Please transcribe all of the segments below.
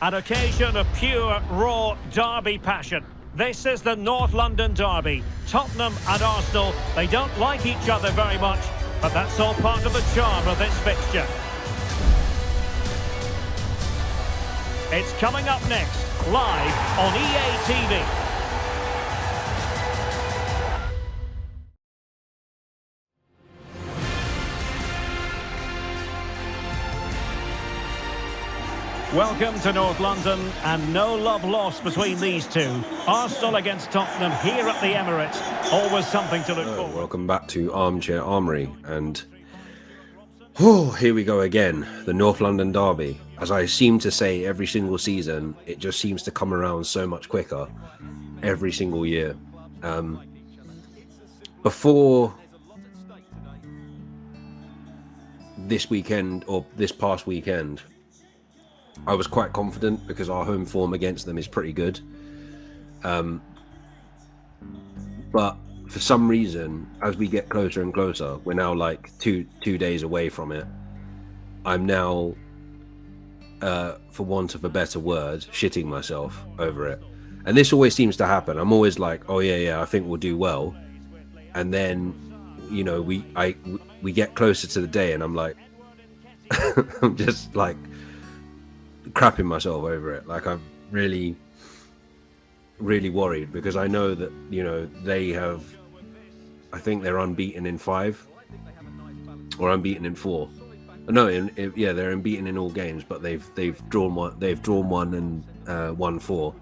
An occasion of pure, raw derby passion. This is the North London derby. Tottenham and Arsenal, they don't like each other very much, but that's all part of the charm of this fixture. It's coming up next, live on EA TV. Welcome to North London, and no love lost between these two. Arsenal against Tottenham here at the Emirates. Always something to look forward to. Welcome back to Armchair Armory, and here we go again, the North London derby. As I seem to say every single season, it just seems to come around so much quicker every single year. Before this weekend, or this past weekend, I was quite confident because our home form against them is pretty good. But for some reason, as we get closer and closer, we're now like two days away from it. I'm now, for want of a better word, shitting myself over it. And this always seems to happen. I'm always like, oh yeah, I think we'll do well. And then, you know, we get closer to the day and I'm like, I'm just like, crapping myself over it. Like, I'm really worried because I know that, you know, they have, I think they're unbeaten in 5 or unbeaten in 4. No, yeah, they're unbeaten in all games, but they've drawn one and won 4.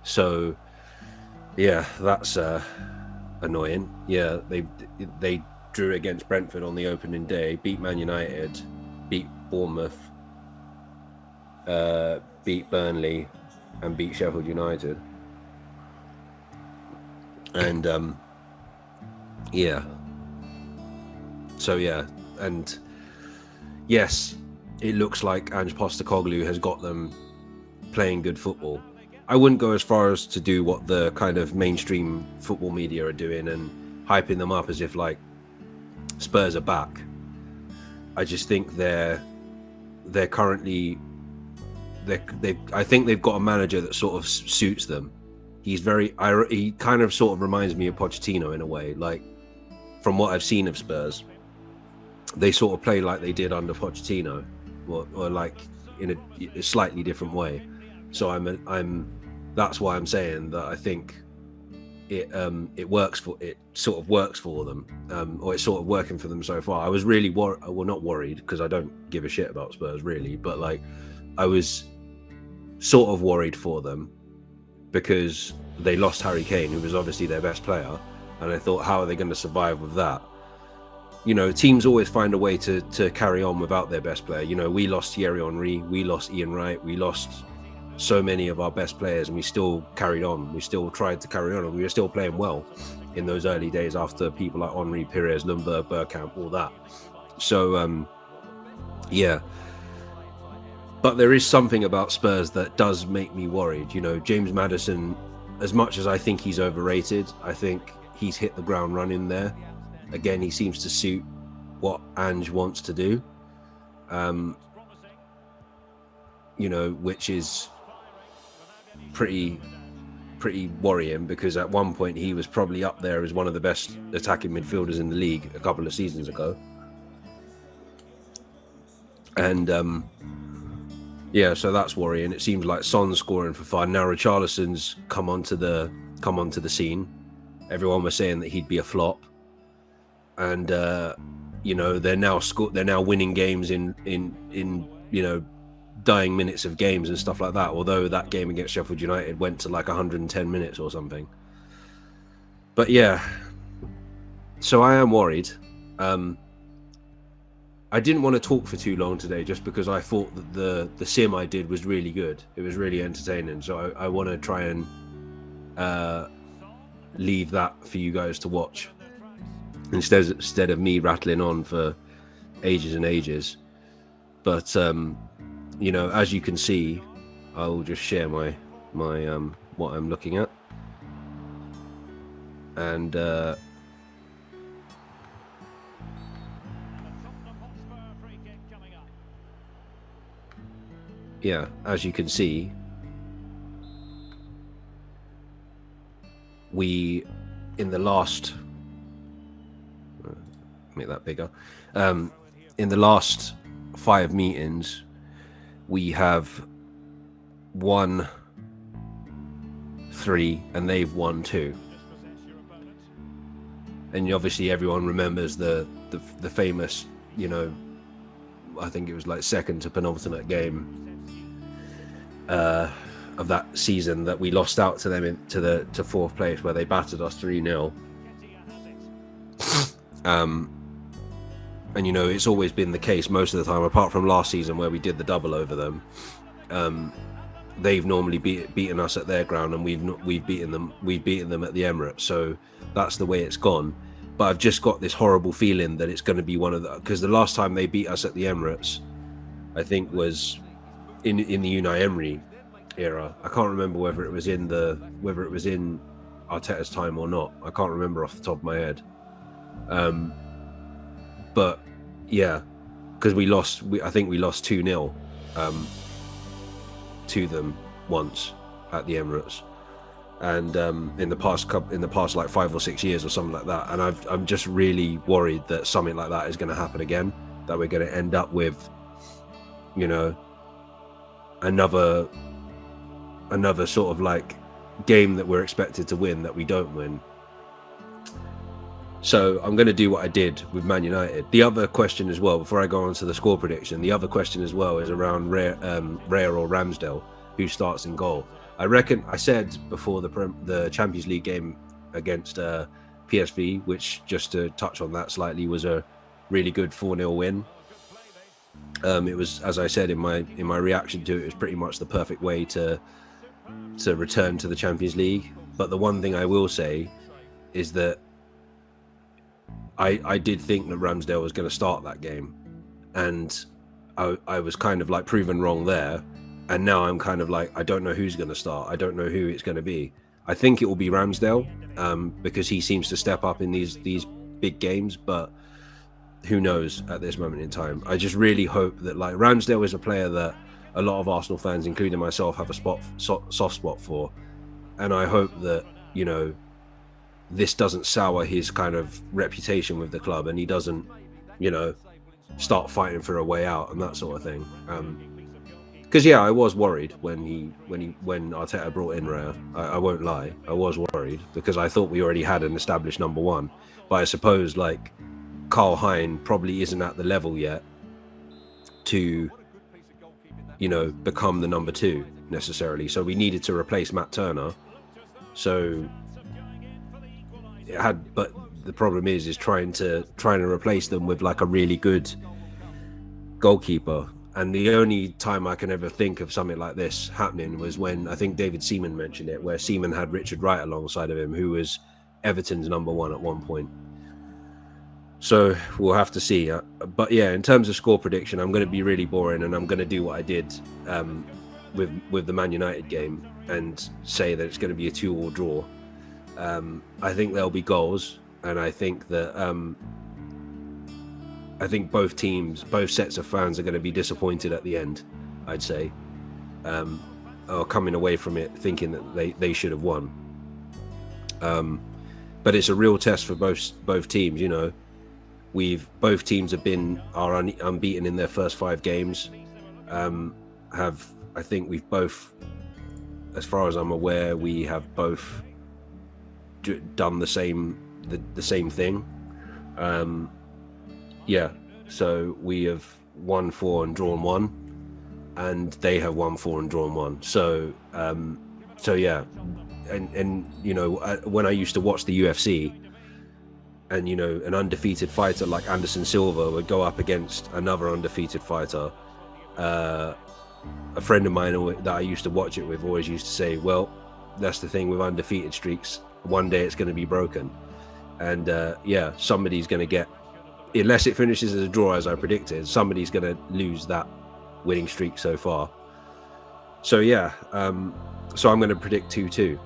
So yeah, that's annoying. Yeah, they drew against Brentford on the opening day, beat Man United, beat Bournemouth, beat Burnley, and beat Sheffield United. And yeah, so yeah, and yes, it looks like Ange Postecoglou has got them playing good football. I wouldn't go as far as to do what the kind of mainstream football media are doing and hyping them up as if like Spurs are back. I just think they're currently I think they've got a manager that sort of suits them. He kind of sort of reminds me of Pochettino in a way. Like, from what I've seen of Spurs, they sort of play like they did under Pochettino, or like in a slightly different way. So that's why I'm saying that I think it works for them, or it's sort of working for them so far. I was really not worried because I don't give a shit about Spurs really, but like I was sort of worried for them because they lost Harry Kane, who was obviously their best player, and I thought, how are they going to survive with that? You know, teams always find a way to carry on without their best player. You know, we lost Thierry Henry, we lost Ian Wright, we lost so many of our best players, and we still carried on. We still tried to carry on, and we were still playing well in those early days after people like Henry, Pires, Lundberg, Bergkamp, all that. So, yeah. But there is something about Spurs that does make me worried. You know, James Maddison, as much as I think he's overrated, I think he's hit the ground running there. Again, he seems to suit what Ange wants to do. You know, which is pretty worrying because at one point he was probably up there as one of the best attacking midfielders in the league a couple of seasons ago. And yeah, so that's worrying. It seems like Son's scoring for fun. Now Richarlison's come onto the scene. Everyone was saying that he'd be a flop, and you know, they're now winning games in you know, dying minutes of games and stuff like that. Although that game against Sheffield United went to like 110 minutes or something. But yeah, so I am worried. I didn't want to talk for too long today just because I thought that the sim I did was really good. It was really entertaining. So I want to try and leave that for you guys to watch instead of me rattling on for ages and ages. But you know, as you can see, I will just share my what I'm looking at, and yeah, as you can see, we in the last make that bigger. In the last 5 meetings, we have won 3 and they've won 2. And obviously everyone remembers the famous, you know, I think it was like second to penultimate game of that season that we lost out to them to 4th place, where they battered us 3-0. And you know, it's always been the case most of the time, apart from last season where we did the double over them. They've normally beaten us at their ground, and we've beaten them at the Emirates. So that's the way it's gone. But I've just got this horrible feeling that it's going to be one of the, because the last time they beat us at the Emirates, I think was in the Unai Emery era. I can't remember whether it was in Arteta's time or not. I can't remember off the top of my head. But yeah, because I think we lost 2-0 to them once at the Emirates, and in the past like 5 or 6 years or something like that. And I'm just really worried that something like that is going to happen again, that we're going to end up with, you know, another sort of like game that we're expected to win that we don't win. So I'm going to do what I did with Man United. The other question as well, before I go on to the score prediction, the other question as well is around Raya or Ramsdale, who starts in goal. I reckon I said before the Champions League game against PSV, which, just to touch on that slightly, was a really good 4-0 win. It was, as I said in my reaction to it, it was pretty much the perfect way to return to the Champions League. But the one thing I will say is that I did think that Ramsdale was going to start that game, and I was kind of like proven wrong there. And now I'm kind of like, I don't know who's going to start. I don't know who it's going to be. I think it will be Ramsdale, because he seems to step up in these big games, but who knows at this moment in time. I just really hope that, like, Ramsdale is a player that a lot of Arsenal fans, including myself, have a soft spot for. And I hope that, you know, this doesn't sour his kind of reputation with the club, and he doesn't, you know, start fighting for a way out and that sort of thing. Because yeah, I was worried when Arteta brought in Raya. I won't lie, I was worried, because I thought we already had an established number one. But I suppose, like, Karl Hein probably isn't at the level yet to, you know, become the number 2 necessarily. So we needed to replace Matt Turner. So but the problem is trying to replace them with like a really good goalkeeper. And the only time I can ever think of something like this happening was when, I think David Seaman mentioned it, where Seaman had Richard Wright alongside of him, who was Everton's number 1 at one point. So we'll have to see. But yeah, in terms of score prediction, I'm going to be really boring, and I'm going to do what I did with the Man United game and say that it's going to be a 2-2 draw. I think there'll be goals, and I think that both sets of fans are going to be disappointed at the end, I'd say, or coming away from it thinking that they should have won. But it's a real test for both teams. You know, both teams are unbeaten in their first 5 games. I think we've both, as far as I'm aware, we have both done the same thing. Yeah, so we have won 4 and drawn 1, and they have won 4 and drawn 1. So yeah, and you know, when I used to watch the UFC, and you know, an undefeated fighter like Anderson Silva would go up against another undefeated fighter, a friend of mine that I used to watch it with always used to say, well, that's the thing with undefeated streaks, one day it's going to be broken. And yeah, somebody's going to get, unless it finishes as a draw as I predicted, somebody's going to lose that winning streak so far. So yeah, so I'm going to predict 2-2.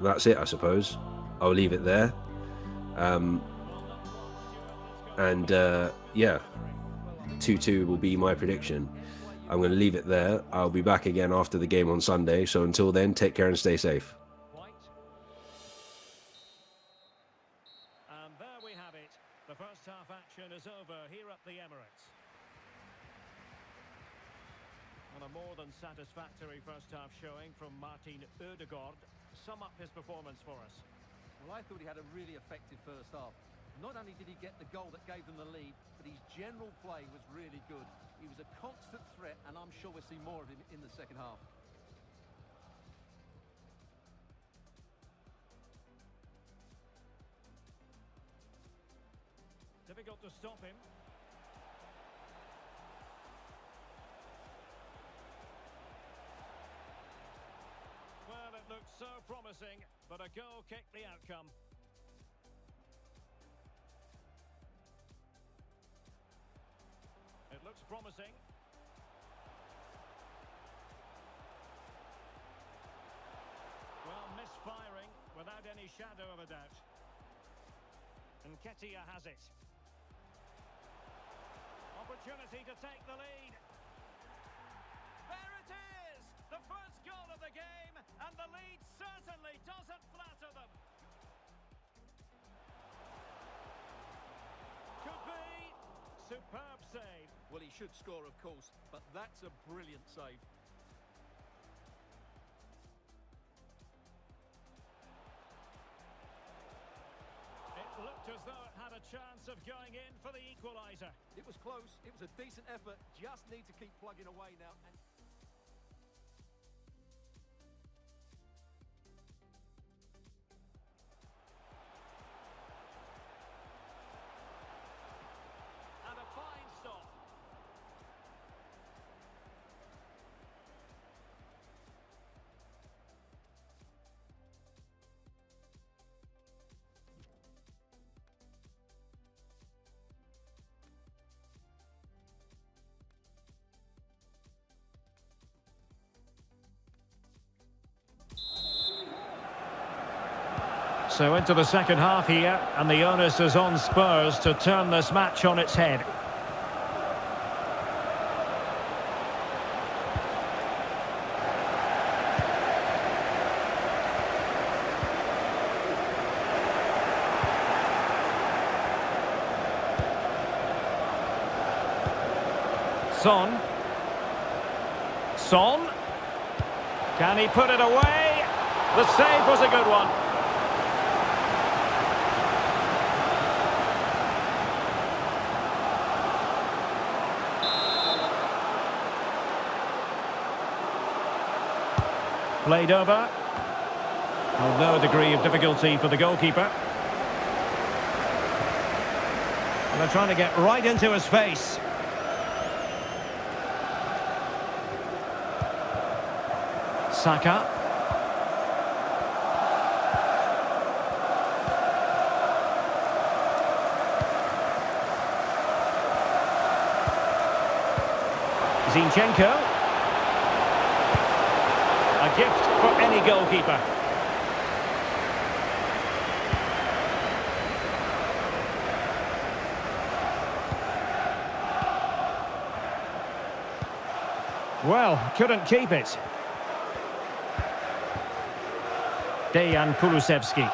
That's it, I suppose. I'll leave it there. And yeah, 2-2 will be my prediction. I'm going to leave it there. I'll be back again after the game on Sunday. So until then, take care and stay safe. And there we have it. The first half action is over here at the Emirates. And a more than satisfactory first half showing from Martin Ødegaard. Sum up his performance for us. Well, I thought he had a really effective first half. Not only did he get the goal that gave them the lead, but his general play was really good. He was a constant threat, and I'm sure we'll see more of him in the second half. Difficult to stop him. Well, it looked so promising, but a goal kicked the outcome. It looks promising. Well, misfiring without any shadow of a doubt. And Ketia has it. Opportunity to take the lead. There it is! The first goal of the game, and the lead certainly doesn't flatter them. Could be. Superb save. Well, he should score, of course, but that's a brilliant save. It looked as though it had a chance of going in for the equaliser. It was close. It was a decent effort. Just need to keep plugging away now. And a fine stop. So into the second half here, and the onus is on Spurs to turn this match on its head. Son. Can he put it away? The save was a good one. Played over. With no degree of difficulty for the goalkeeper. And they're trying to get right into his face. Saka. Zinchenko. A gift for any goalkeeper. Well, couldn't keep it. Dejan Kulusevski.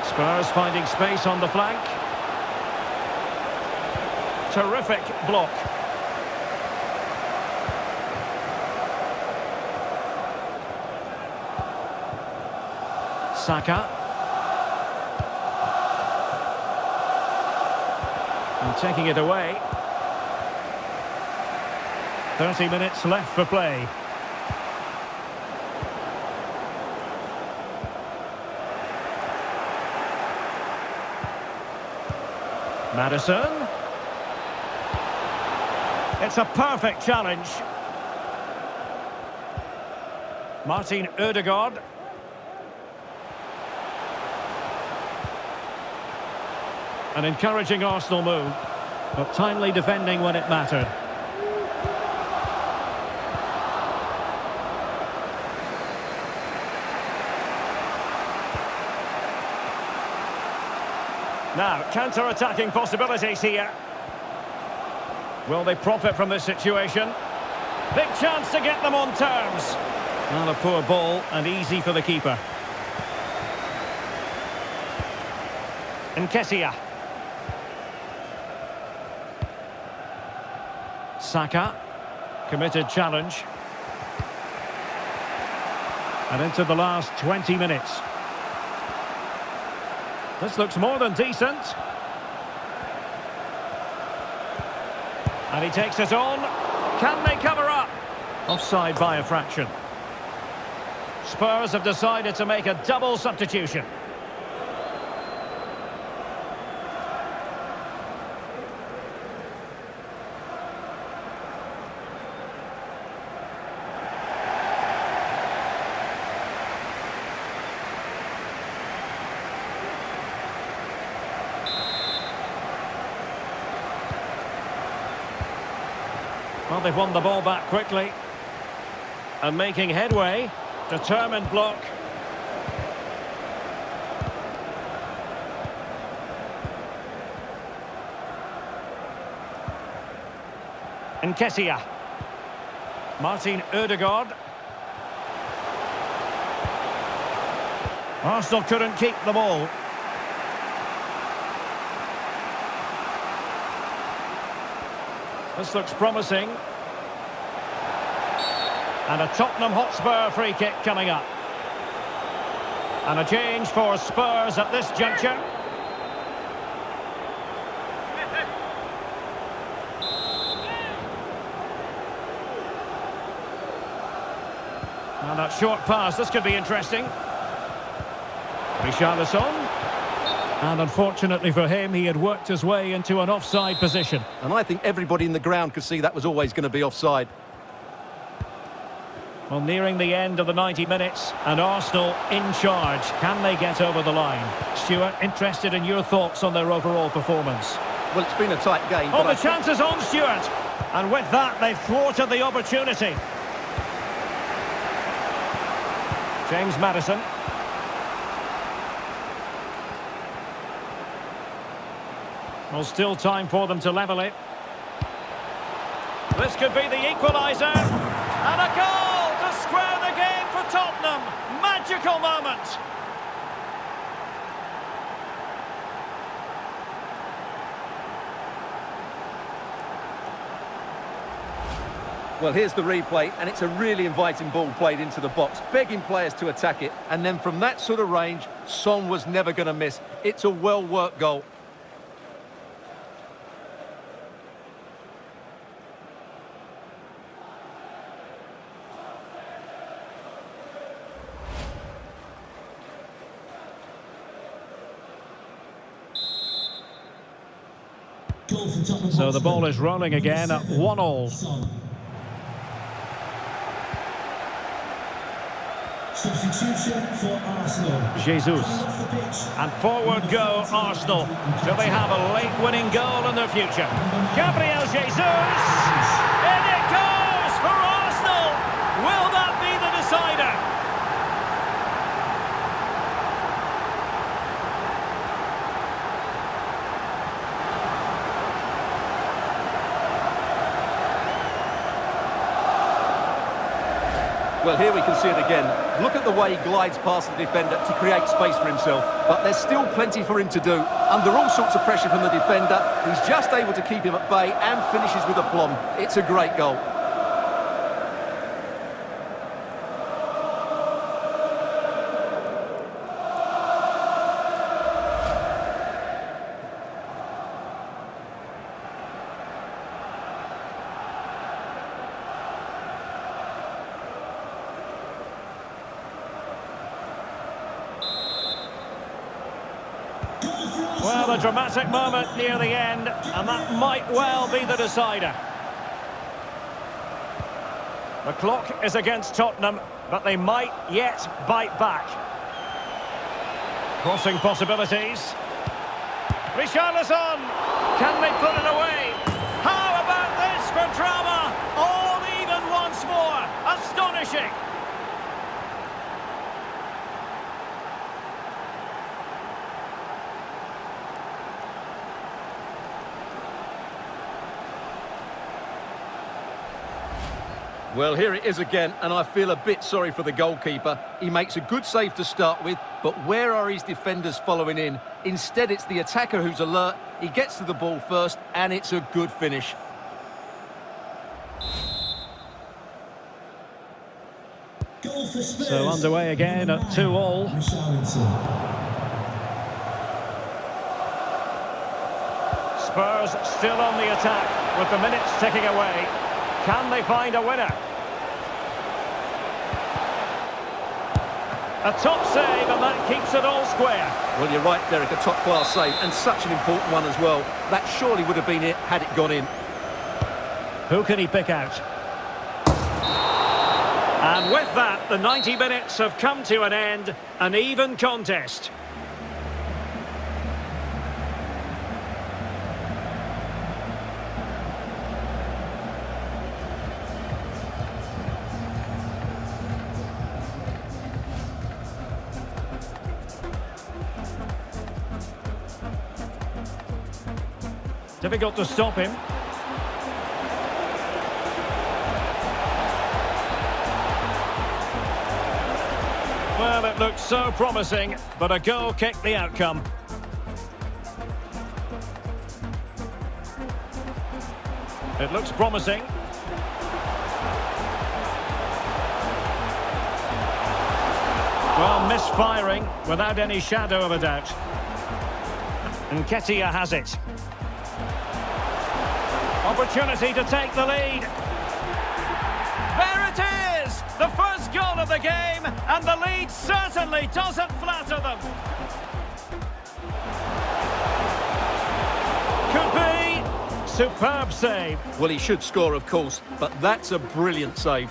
Spurs finding space on the flank. Terrific block. Saka. And taking it away. 30 minutes left for play. Maddison. It's a perfect challenge. Martin Ødegaard. An encouraging Arsenal move, but timely defending when it mattered. Now, counter-attacking possibilities here. Will they profit from this situation? Big chance to get them on terms. Not a poor ball and easy for the keeper. Nketiah. Saka. Committed challenge. And into the last 20 minutes. This looks more than decent. And he takes it on. Can they cover up? Offside by a fraction. Spurs have decided to make a double substitution. Well, they've won the ball back quickly. And making headway. Determined block. Nketiah. Martin Ødegaard. Arsenal couldn't keep the ball. This looks promising. And a Tottenham Hotspur free kick coming up. And a change for Spurs at this juncture. And that short pass, this could be interesting. Richarlison. And unfortunately for him, he had worked his way into an offside position. And I think everybody in the ground could see that was always going to be offside. Well, nearing the end of the 90 minutes, and Arsenal in charge. Can they get over the line? Stuart, interested in your thoughts on their overall performance. Well, it's been a tight game. Oh, the chance is on, Stuart. And with that, they've thwarted the opportunity. James Maddison. Well, still time for them to level it. This could be the equaliser. And a goal to square the game for Tottenham. Magical moment. Well, here's the replay, and it's a really inviting ball played into the box, begging players to attack it. And then from that sort of range, Son was never going to miss. It's a well-worked goal. So the ball is rolling again at 1-1. Substitution for Arsenal. Jesus. And forward go Arsenal. Do they have a late winning goal in their future? Gabriel Jesus! In it goes for Arsenal! Will that be the decider? Well, here we can see it again. Look at the way he glides past the defender to create space for himself. But there's still plenty for him to do. Under all sorts of pressure from the defender, he's just able to keep him at bay and finishes with aplomb. It's a great goal. Well, a dramatic moment near the end, and that might well be the decider. The clock is against Tottenham, but they might yet bite back. Crossing possibilities. Richarlison! Can they put it away? How about this for drama? All even once more. Astonishing! Well, here it is again, and I feel a bit sorry for the goalkeeper. He makes a good save to start with, but where are his defenders following in? Instead, it's the attacker who's alert. He gets to the ball first, and it's a good finish. Goal for Spurs. So underway again at 2-2. Spurs still on the attack with the minutes ticking away. Can they find a winner? A top save, and that keeps it all square. Well, you're right, Derek, a top-class save, and such an important one as well. That surely would have been it had it gone in. Who can he pick out? And with that, the 90 minutes have come to an end. An even contest. Difficult to stop him. Well, it looked so promising, but a goal kicked the outcome. It looks promising. Well, misfiring without any shadow of a doubt. And Ketia has it. Opportunity to take the lead. There it is! The first goal of the game, and the lead certainly doesn't flatter them. Could be. Superb save. Well, he should score, of course, but that's a brilliant save.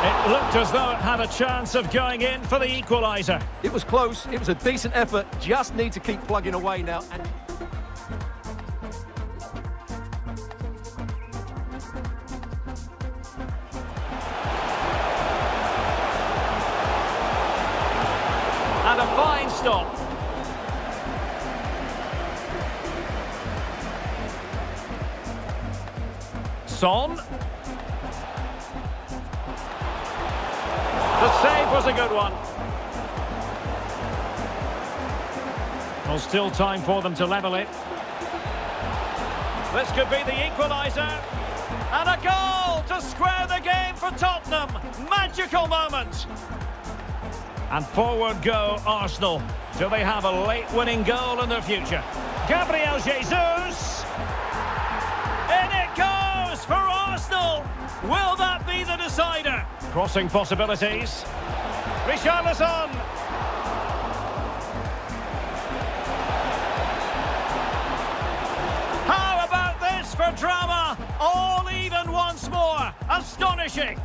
It looked as though it had a chance of going in for the equaliser. It was close, it was a decent effort, just need to keep plugging away now. And a fine stop. Son. The save was a good one. Well, still time for them to level it. This could be the equaliser. And a goal to square the game for Tottenham. Magical moment. And forward go Arsenal. Do they have a late winning goal in their future? Gabriel Jesus. In it goes for Arsenal. Will that be the decider? Crossing possibilities. Richarlison. How about this for drama? All even once more. Astonishing.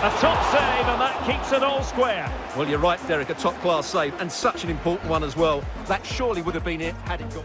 A top save, and that keeps it all square. Well, you're right, Derek, a top-class save, and such an important one as well. That surely would have been it had it gone.